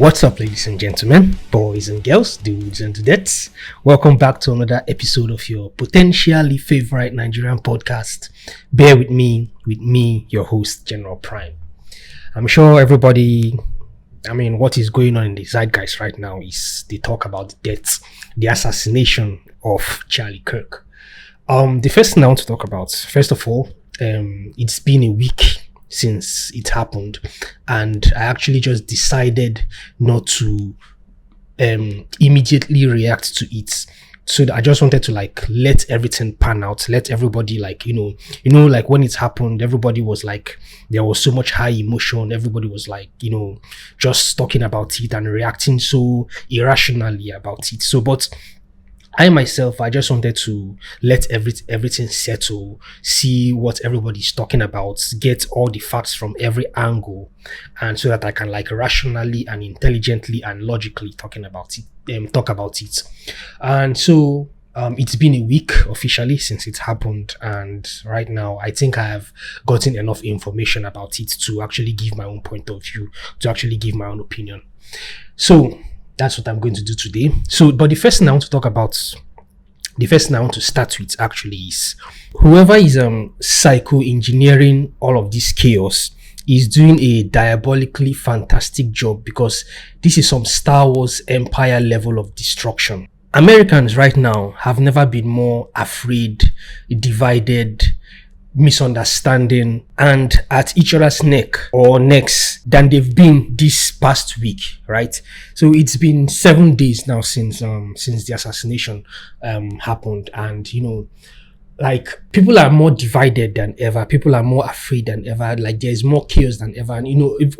What's up, ladies and gentlemen, boys and girls, dudes and dudettes? Welcome back to another episode of your potentially favorite Nigerian podcast. Bear with me, your host, General Prime. I'm sure everybody, what is going on in the zeitgeist right now is they talk about the death, the assassination of Charlie Kirk. The first thing I want to talk about, first of all, it's been a week since it happened, and I actually just decided not to immediately react to it. So I just wanted to let everything pan out, let everybody when it happened, everybody was there was so much high emotion, everybody was just talking about it and reacting so irrationally about it. So but I myself, I just wanted to let everything settle, see what everybody's talking about, get all the facts from every angle, and so that I can rationally and intelligently and logically talk about it. And so it's been a week officially since it happened, and right now I think I have gotten enough information about it to actually give my own point of view, to actually give my own opinion. So that's what I'm going to do today. But the first thing I want to start with actually is whoever is psycho-engineering all of this chaos is doing a diabolically fantastic job, because this is some Star Wars Empire level of destruction. Americans right now have never been more afraid, divided, misunderstanding, and at each other's necks than they've been this past week, right? So it's been 7 days now since the assassination happened, and people are more divided than ever, people are more afraid than ever, there's more chaos than ever, and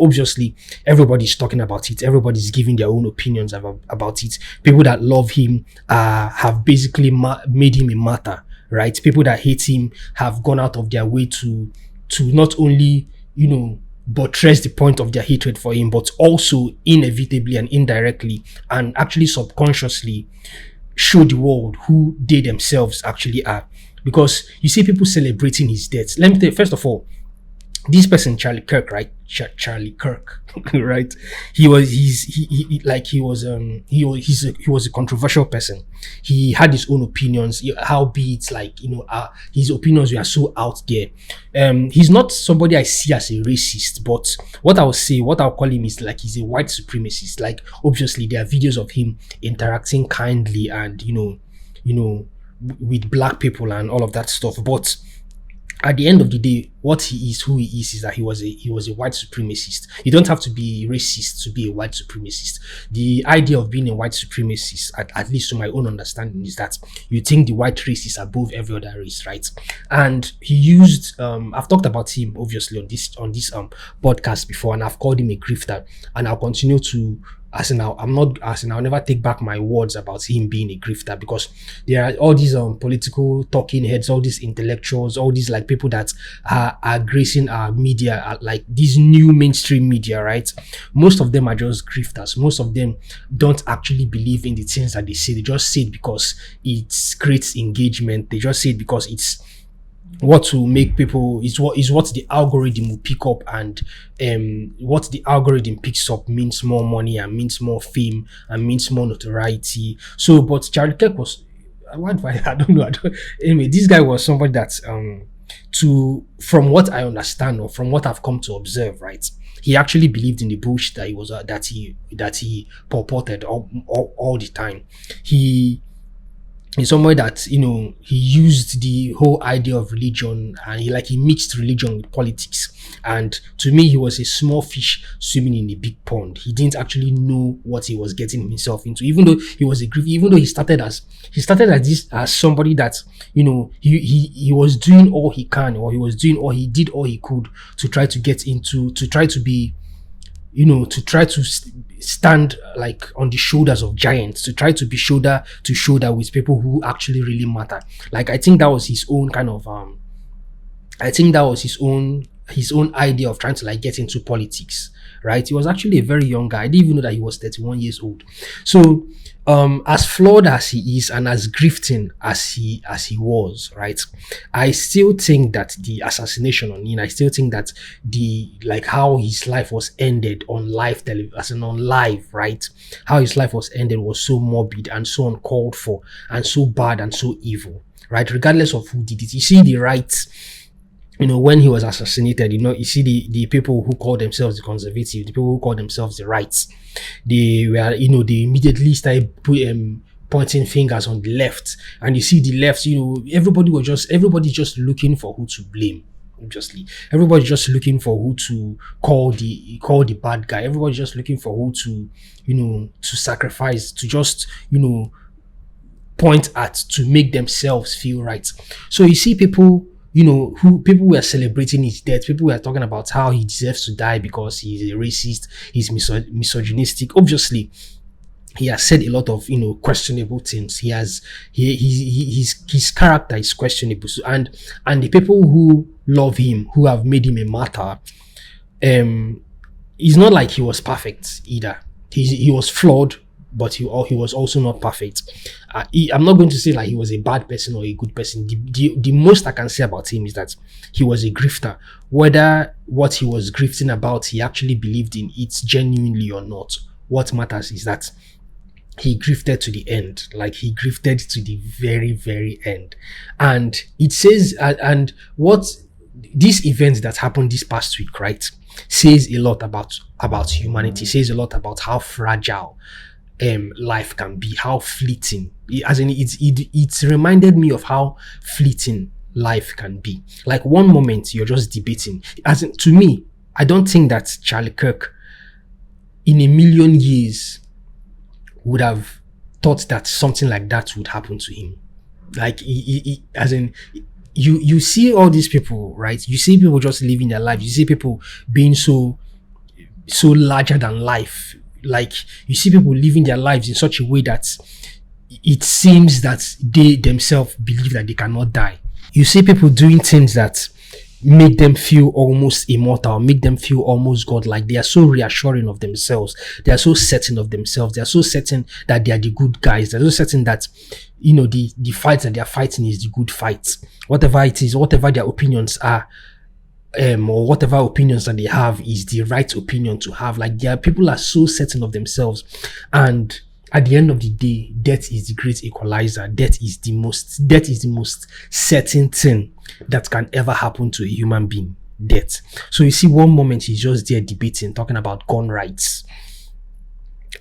obviously everybody's talking about it, everybody's giving their own opinions about it. People that love him have basically made him a martyr, right? People that hate him have gone out of their way to not only buttress the point of their hatred for him, but also inevitably and indirectly and actually subconsciously show the world who they themselves actually are. Because you see people celebrating his death. Let me tell you, first of all, this person, Charlie Kirk, right? Charlie Kirk, right? He was a controversial person. He had his own opinions. His opinions were so out there. He's not somebody I see as a racist, but what I'll call him is he's a white supremacist. Obviously there are videos of him interacting kindly and with black people and all of that stuff, but at the end of the day, what he is, who he is that he was a white supremacist. You don't have to be racist to be a white supremacist. The idea of being a white supremacist, at least to my own understanding, is that you think the white race is above every other race, right? And he used I've talked about him obviously on this podcast before, and I've called him a grifter, and I'll continue to. I'll never take back my words about him being a grifter, because there are all these political talking heads, all these intellectuals, all these people that are gracing our media, these new mainstream media, right? Most of them are just grifters. Most of them don't actually believe in the things that they say. They just say it because it creates engagement. They just say it because it's what will make people, is what the algorithm will pick up, and what the algorithm picks up means more money and means more fame and means more notoriety. So but Charlie Kirk was, I don't know, anyway, this guy was somebody that from what I understand, or from what I've come to observe, right, he actually believed in the bullshit that he was that he purported all the time. He's somebody that he used the whole idea of religion, and he mixed religion with politics. And to me, he was a small fish swimming in a big pond. He didn't actually know what he was getting himself into. Even though he was even though he started as somebody that he was doing all he can, or he did all he could to try to get into, to try to be, to try to stand on the shoulders of giants, to try to be shoulder to shoulder with people who actually really matter. I think that was his own kind of his own idea of trying to like get into politics, right? He was actually a very young guy. I didn't even know that he was 31 years old. So as flawed as he is and as grifting as he was, right? I still think that the assassination on him, I still think that the like how his life was ended on live television, as in on live, right? How his life was ended was so morbid and so uncalled for and so bad and so evil, right? Regardless of who did it. You see the rights, when he was assassinated, you see the people who call themselves the conservative, the people who call themselves the rights, they were, they immediately started pointing fingers on the left. And you see the left, everybody just looking for who to blame. Obviously, everybody just looking for who to call the bad guy. Everybody just looking for who to sacrifice, to just, point at, to make themselves feel right. So you see people, who people were celebrating his death. People were talking about how he deserves to die because he's a racist, he's misogynistic. Obviously, he has said a lot of questionable things. His character is questionable. So, and the people who love him, who have made him a martyr, it's not like he was perfect either. He was flawed, but he was also not perfect. I'm not going to say like he was a bad person or a good person. The most I can say about him is that he was a grifter. Whether what he was grifting about, he actually believed in it genuinely or not, what matters is that he grifted to the end. Like he grifted to the very, very end. And it says, and what this event that happened this past week, right, says a lot about humanity, says a lot about how fragile life can be, how fleeting. It reminded me of how fleeting life can be. Like one moment you're just debating. To me, I don't think that Charlie Kirk in a million years would have thought that something like that would happen to him. Like you see all these people, right? You see people just living their lives. You see people being so larger than life. Like you see people living their lives in such a way that it seems that they themselves believe that they cannot die. You see people doing things that make them feel almost immortal, make them feel almost godlike. They are so reassuring of themselves. They are so certain of themselves. They are so certain that they are the good guys. They're so certain that the fight that they are fighting is the good fight. Whatever it is, whatever their opinions are, or whatever opinions that they have is the right opinion to have. Like people are so certain of themselves, and at the end of the day, death is the great equalizer. Death is the most certain thing that can ever happen to a human being. Death. So you see, one moment he's just there debating, talking about gun rights,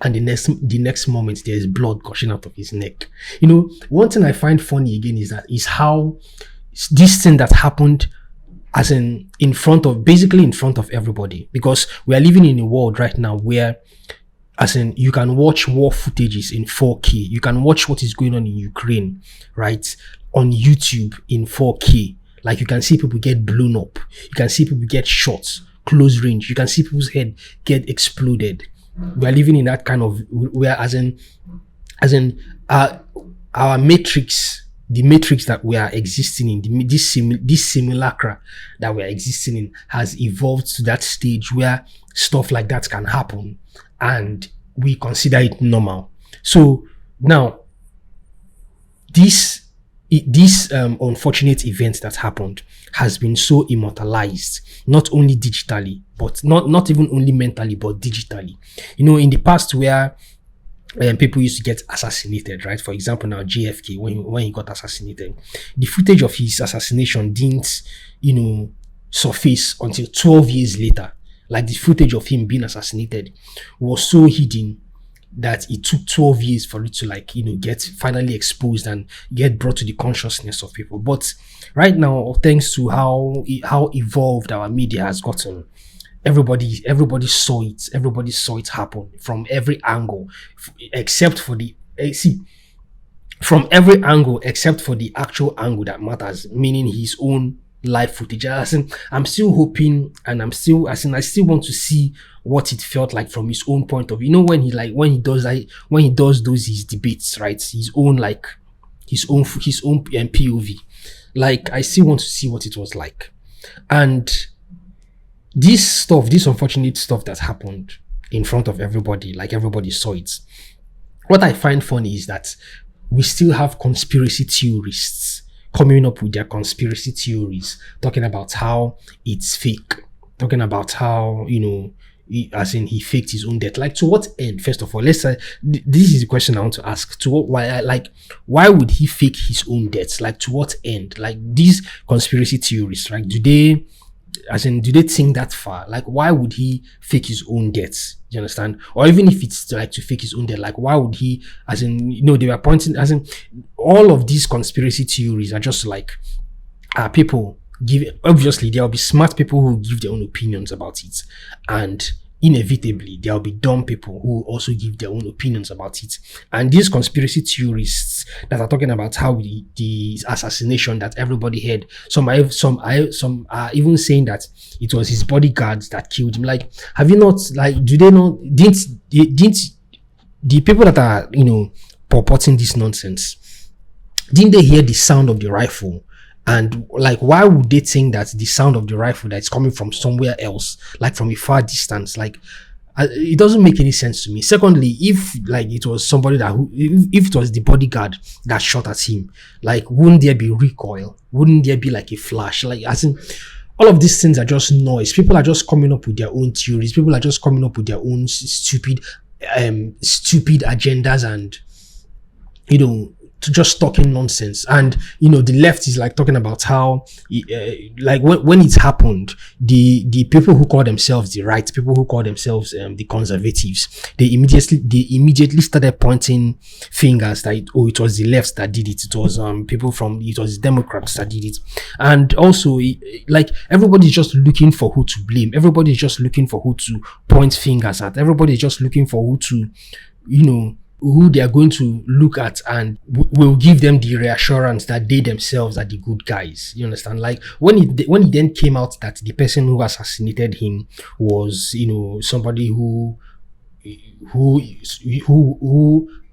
and the next moment there's blood gushing out of his neck. One thing I find funny again is how this thing that happened as in front of everybody, because we are living in a world right now where as in you can watch war footages in 4K, you can watch what is going on in Ukraine, right, on YouTube in 4K. Like you can see people get blown up, you can see people get shot close range, you can see people's head get exploded. We are living in that kind of where as in our matrix, the matrix that we are existing in, this simulacra that we are existing in has evolved to that stage where stuff like that can happen and we consider it normal. So now this unfortunate event that happened has been so immortalized, not only digitally, but not even only mentally, but digitally. In the past where people used to get assassinated, right? For example, now JFK, when he got assassinated, the footage of his assassination didn't, surface until 12 years later. Like the footage of him being assassinated was so hidden that it took 12 years for it to get finally exposed and get brought to the consciousness of people. But right now, thanks to how evolved our media has gotten, everybody saw it happen from every angle, except for the from every angle except for the actual angle that matters, meaning his own live footage. I'm still hoping, and I still want to see what it felt like from his own point of view. When he does his debates, right? His own POV. Like I still want to see what it was like. And this unfortunate stuff that happened in front of everybody, like everybody saw it. What I find funny is that we still have conspiracy theorists coming up with their conspiracy theories, talking about how it's fake, talking about how, as in he faked his own death. Like, to what end? First of all, let's say this is the question I want to ask. To what? Why would he fake his own death? Like, to what end? Like, these conspiracy theorists, right? Do they think that far? Like, why would he fake his own death? Do you understand? Or even if it's like to fake his own death, like, why would he, they were pointing, all of these conspiracy theories are just like, people obviously there'll be smart people who give their own opinions about it, and inevitably there'll be dumb people who also give their own opinions about it. And these conspiracy theorists that are talking about how the assassination that everybody heard, some are even saying that it was his bodyguards that killed him. Like, have you not, like, do they not, didn't the people that are purporting this nonsense, didn't they hear the sound of the rifle? And like, why would they think that the sound of the rifle that's coming from somewhere else, like from a far distance, like, it doesn't make any sense to me. Secondly, if like it was somebody if it was the bodyguard that shot at him, like, wouldn't there be recoil? Wouldn't there be like a flash? Like, all of these things are just noise. People are just coming up with their own theories. People are just coming up with their own stupid agendas, and to just talking nonsense. And the left is like talking about how like when it happened, the people who call themselves the right, people who call themselves the conservatives, they immediately started pointing fingers that it was the left that did it. It was it was Democrats that did it. And also, like, everybody's just looking for who to blame. Everybody's just looking for who to point fingers at. Everybody's just looking for who to who they are going to look at and will give them the reassurance that they themselves are the good guys. You understand? Like, when it then came out that the person who assassinated him was, somebody who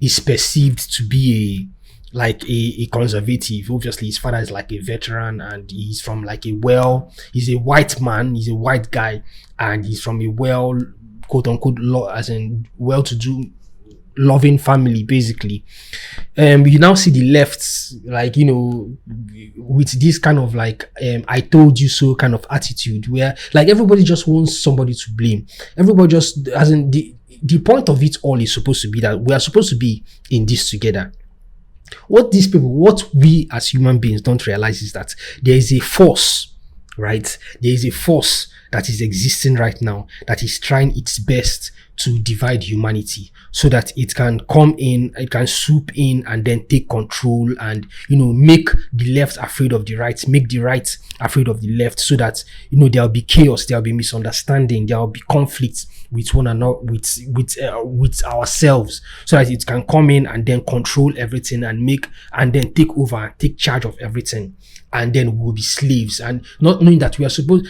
is perceived to be a conservative. Obviously, his father is like a veteran, and he's from like he's a white man, he's a white guy, and he's from a quote unquote well-to-do, loving family, basically. You now see the left, like, with this kind of like I told you so kind of attitude, where like everybody just wants somebody to blame. Everybody just, the point of it all is supposed to be that we are supposed to be in this together. What we as human beings don't realize is that there is a force, right? There is a force that is existing right now that is trying its best to divide humanity, so that it can come in, it can swoop in and then take control, and make the left afraid of the right, make the right afraid of the left, so that there'll be chaos, there'll be misunderstanding, there'll be conflicts with one another, with ourselves, so that it can come in and then control everything and then take over and take charge of everything, and then we'll be slaves, and not knowing that we are supposed,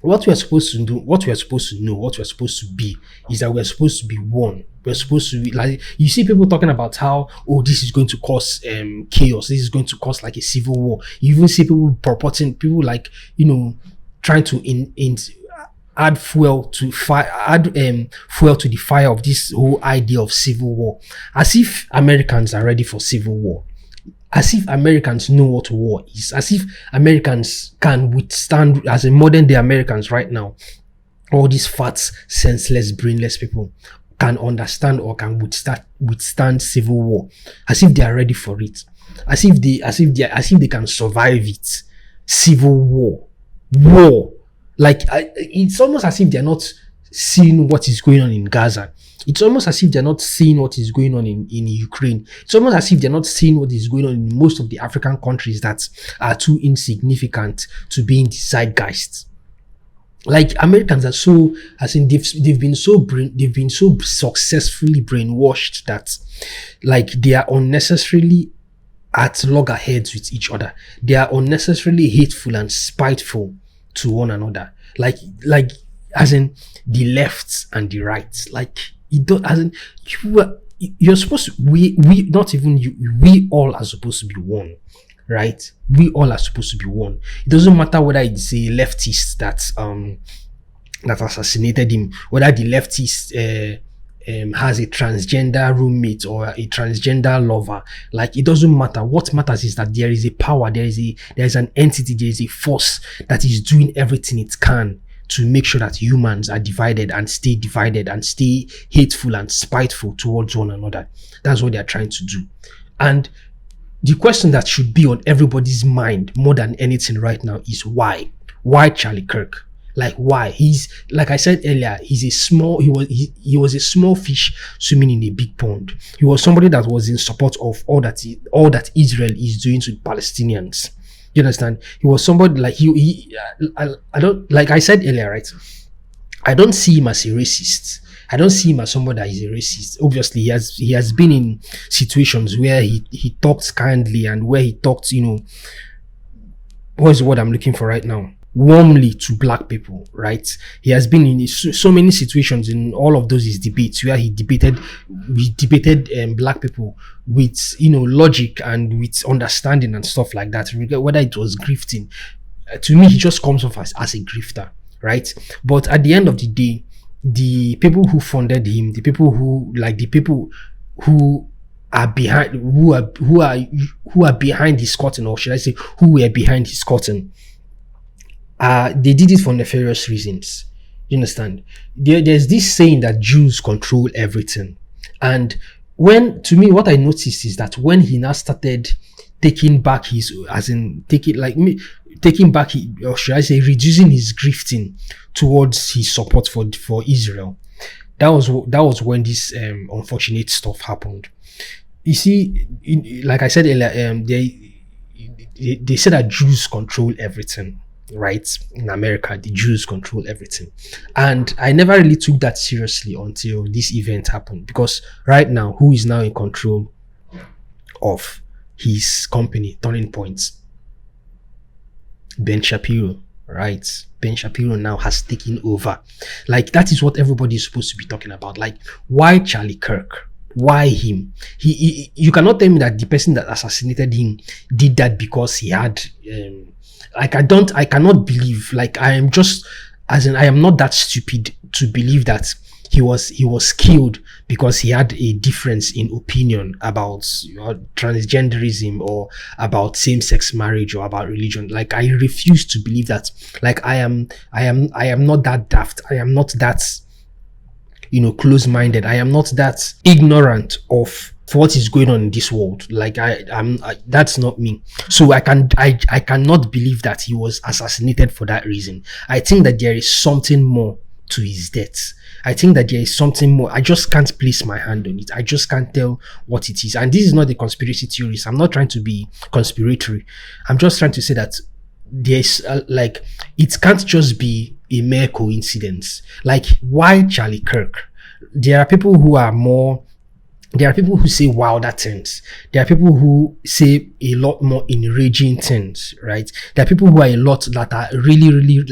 what we are supposed to do, what we are supposed to know, what we are supposed to be, is that we are supposed to be one. We're supposed to be, like, you see people talking about how, this is going to cause chaos, this is going to cause like a civil war. You even see people like, trying to add fuel to the fire of this whole idea of civil war, as if Americans are ready for civil war. As if Americans know what war is, as if Americans can withstand, as a modern day Americans right now, all these fat, senseless, brainless people can understand or can withstand civil war, as if they are ready for it, as if they can survive it. Civil war, like, it's almost as if they're not seeing what is going on in Gaza. It's almost as if they're not seeing what is going on in Ukraine. It's almost as if they're not seeing what is going on in most of the African countries that are too insignificant to be in the zeitgeist. Like, Americans are so, they've been so successfully brainwashed that, like, they are unnecessarily at loggerheads with each other. They are unnecessarily hateful and spiteful to one another. Like as in the left and the right. Like, you're supposed to, we not even you, we all are supposed to be one, right? We all are supposed to be one. It doesn't matter whether it's a leftist that that assassinated him, whether the leftist has a transgender roommate or a transgender lover. Like, it doesn't matter. What matters is that there is a power, there is an entity, there is a force that is doing everything it can to make sure that humans are divided and stay hateful and spiteful towards one another. That's what they are trying to do. And the question that should be on everybody's mind more than anything right now is why? Why Charlie Kirk? Like, why? He's, like I said earlier, he was a small fish swimming in a big pond. He was somebody that was in support of all that Israel is doing to Palestinians. You understand? He was somebody like I don't, like I said earlier, right? I don't see him as a racist. I don't see him as somebody that is a racist. Obviously, he has been in situations where he talked kindly and where he talked, what is the word I'm looking for right now? Warmly to black people, right? He has been in so many situations in all of those his debates where he debated black people with logic and with understanding and stuff like that, whether it was grifting. To me, he just comes off as a grifter, right? But at the end of the day, the people who funded him, the people who are behind his curtain, or should I say who were behind his curtain, they did it for nefarious reasons. You understand? There's this saying that Jews control everything. And what I noticed is that when he now started taking back or should I say reducing his grifting towards his support for Israel, that was when this unfortunate stuff happened. You see, like I said earlier, they said that Jews control everything. Right? In America, the Jews control everything. And I never really took that seriously until this event happened, because right now, who is now in control of his company, Turning Point? Ben Shapiro, right? Ben Shapiro now has taken over. Like, that is what everybody is supposed to be talking about. Like, why Charlie Kirk? Why him? You cannot tell me that the person that assassinated him did that because he had I cannot believe, like, I am not that stupid to believe that he was killed because he had a difference in opinion about transgenderism or about same-sex marriage or about religion. Like, I refuse to believe that. Like, I am not that daft. I am not that close-minded. I am not that ignorant of what is going on in this world. Like, that's not me. So I cannot believe that he was assassinated for that reason. I think that there is something more to his death. I think that there is something more. I just can't place my hand on it. I just can't tell what it is. And this is not a conspiracy theorist. I'm not trying to be conspiratory. I'm just trying to say that there's it can't just be a mere coincidence. Like, why Charlie Kirk? There are people who say wilder things. There are people who say a lot more enraging things, right? There are people who are that are really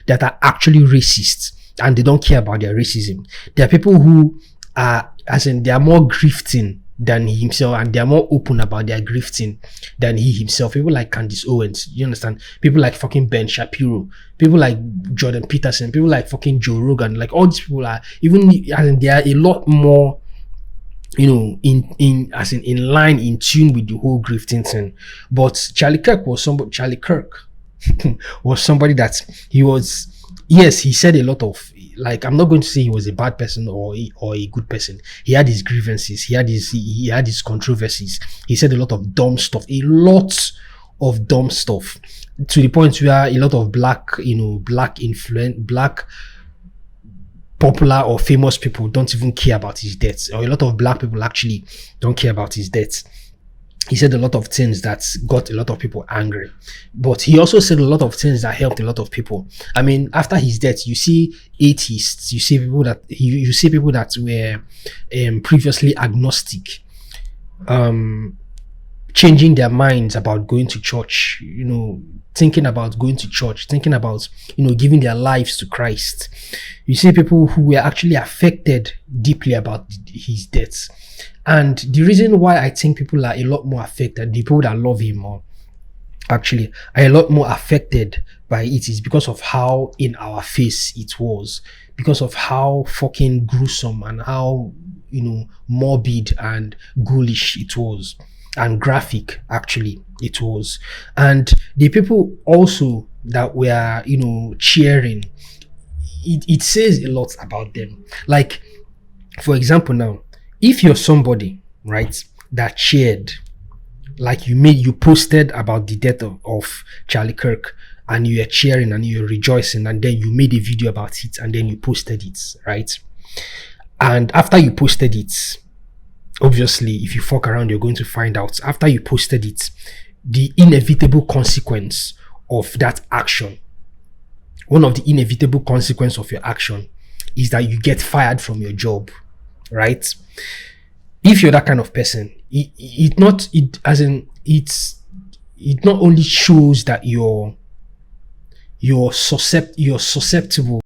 that are actually racist, and they don't care about their racism. There are people who are, they are more grifting than he himself, and they are more open about their grifting than he himself. People like Candace Owens, you understand? People like fucking Ben Shapiro, people like Jordan Peterson, people like fucking Joe Rogan. Like, all these people are they are a lot more in line, in tune with the whole grifting thing. But Charlie Kirk was somebody that he said a lot of, like, I'm not going to say he was a bad person or a good person. He had his grievances, he had his controversies. He said a lot of dumb stuff, to the point where a lot of black popular or famous people don't even care about his death, or a lot of black people actually don't care about his death. He said a lot of things that got a lot of people angry, but he also said a lot of things that helped a lot of people. I mean, after his death, you see atheists, you see people that were previously agnostic, changing their minds about going to church, thinking about going to church, thinking about, giving their lives to Christ. You see people who were actually affected deeply about his death. And the reason why I think people are a lot more affected, the people that love him more, actually are a lot more affected by it is because of how in our face it was, because of how fucking gruesome and how, morbid and ghoulish it was, and graphic actually it was. And the people also that were, cheering, it says a lot about them. Like, for example, now, if you're somebody, right, that cheered, like you posted about the death of Charlie Kirk, and you were cheering and you're rejoicing, and then you made a video about it and then you posted it, right? And after you posted it, obviously, if you fuck around, you're going to find out. After you posted it, the inevitable consequence of that action, one of the inevitable consequence of your action, is that you get fired from your job, right? If you're that kind of person, it not it as in it not only shows that you're susceptible